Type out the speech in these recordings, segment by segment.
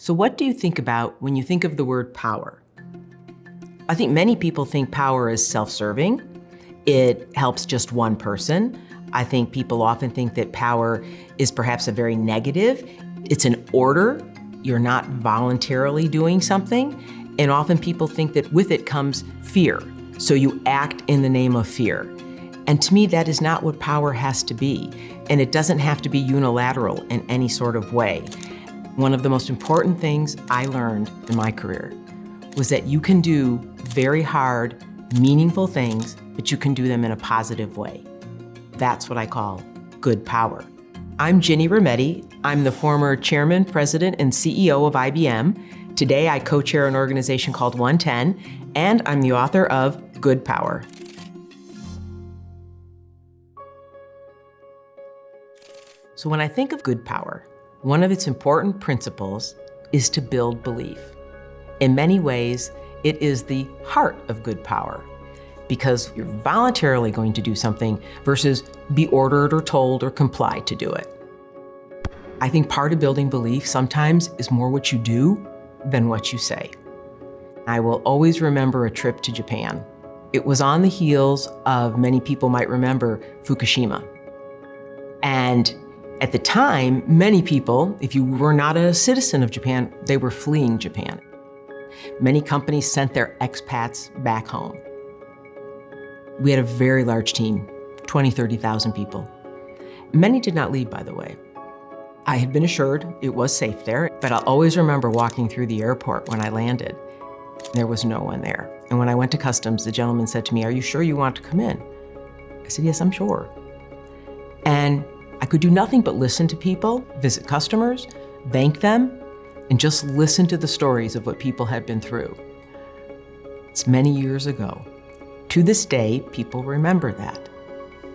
So what do you think about when you think of the word power? I think many people think power is self-serving. It helps just one person. I think people often think that power is perhaps a very negative. It's an order. You're not voluntarily doing something. And often people think that with it comes fear. So you act in the name of fear. And to me, that is not what power has to be. And it doesn't have to be unilateral in any sort of way. One of the most important things I learned in my career was that you can do very hard, meaningful things, but you can do them in a positive way. That's what I call good power. I'm Ginny Rometty. I'm the former chairman, president, and CEO of IBM. Today, I co-chair an organization called 110, and I'm the author of Good Power. So when I think of good power, one of its important principles is to build belief. In many ways, it is the heart of good power because you're voluntarily going to do something versus be ordered or told or comply to do it. I think part of building belief sometimes is more what you do than what you say. I will always remember a trip to Japan. It was on the heels of, many people might remember, Fukushima. And at the time, many people, if you were not a citizen of Japan, they were fleeing Japan. Many companies sent their expats back home. We had a very large team, 20, 30,000 people. Many did not leave, by the way. I had been assured it was safe there, but I'll always remember walking through the airport when I landed. There was no one there. And when I went to customs, the gentleman said to me, "Are you sure you want to come in?" I said, "Yes, I'm sure." And I could do nothing but listen to people, visit customers, thank them, and just listen to the stories of what people had been through. It's many years ago. To this day, people remember that.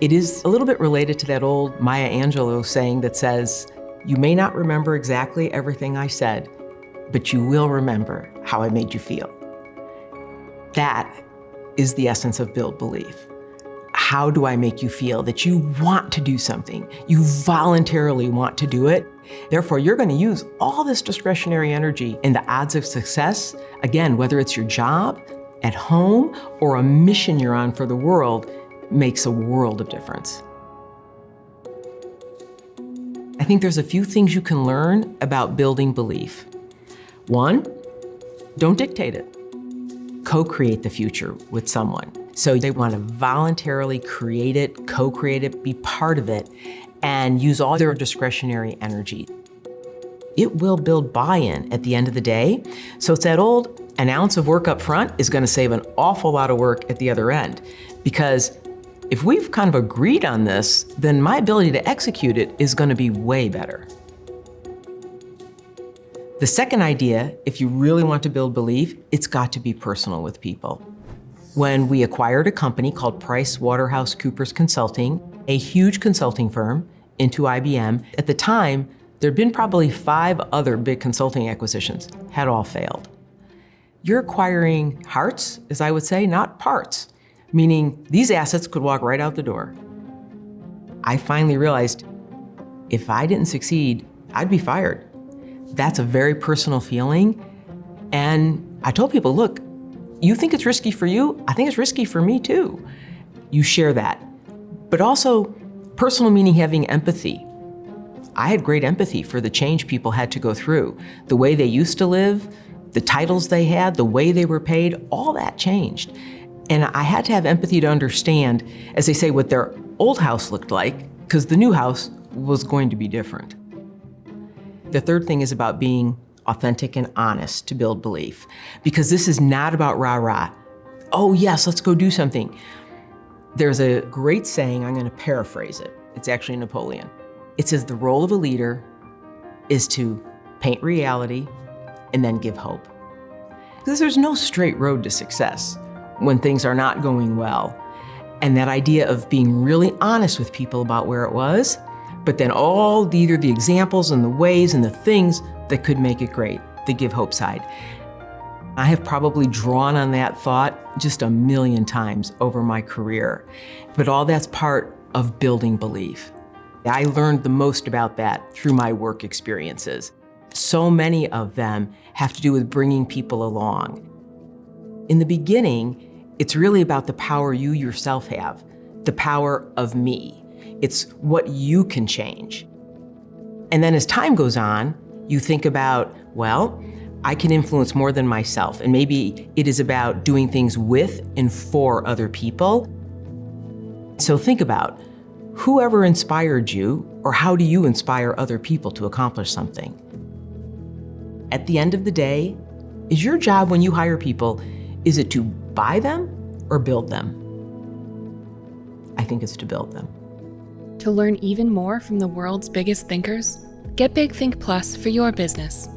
It is a little bit related to that old Maya Angelou saying that says, "You may not remember exactly everything I said, but you will remember how I made you feel." That is the essence of build belief. How do I make you feel that you want to do something? You voluntarily want to do it. Therefore, you're going to use all this discretionary energy, and the odds of success, again, whether it's your job, at home, or a mission you're on for the world, makes a world of difference. I think there's a few things you can learn about building belief. One, don't dictate it. Co-create the future with someone. So they want to voluntarily create it, co-create it, be part of it, and use all their discretionary energy. It will build buy-in at the end of the day. So it's that old, an ounce of work up front is going to save an awful lot of work at the other end. Because if we've kind of agreed on this, then my ability to execute it is going to be way better. The second idea, if you really want to build belief, it's got to be personal with people. When we acquired a company called PricewaterhouseCoopers Consulting, a huge consulting firm, into IBM, at the time, there'd been probably 5 other big consulting acquisitions, had all failed. You're acquiring hearts, as I would say, not parts, meaning these assets could walk right out the door. I finally realized if I didn't succeed, I'd be fired. That's a very personal feeling. And I told people, look, you think it's risky for you, I think it's risky for me too. You share that. But also, personal meaning having empathy. I had great empathy for the change people had to go through. The way they used to live, the titles they had, the way they were paid, all that changed. And I had to have empathy to understand, as they say, what their old house looked like, because the new house was going to be different. The third thing is about being authentic and honest to build belief. Because this is not about rah-rah. Oh yes, let's go do something. There's a great saying, I'm going to paraphrase it. It's actually Napoleon. It says the role of a leader is to paint reality and then give hope. Because there's no straight road to success when things are not going well. And that idea of being really honest with people about where it was, but then either the examples and the ways and the things that could make it great, the give hope side. I have probably drawn on that thought just a million times over my career, but all that's part of building belief. I learned the most about that through my work experiences. So many of them have to do with bringing people along. In the beginning, it's really about the power you yourself have, the power of me. It's what you can change. And then as time goes on, you think about, well, I can influence more than myself, and maybe it is about doing things with and for other people. So think about whoever inspired you, or how do you inspire other people to accomplish something? At the end of the day, is your job when you hire people, is it to buy them or build them? I think it's to build them. To learn even more from the world's biggest thinkers, get Big Think Plus for your business.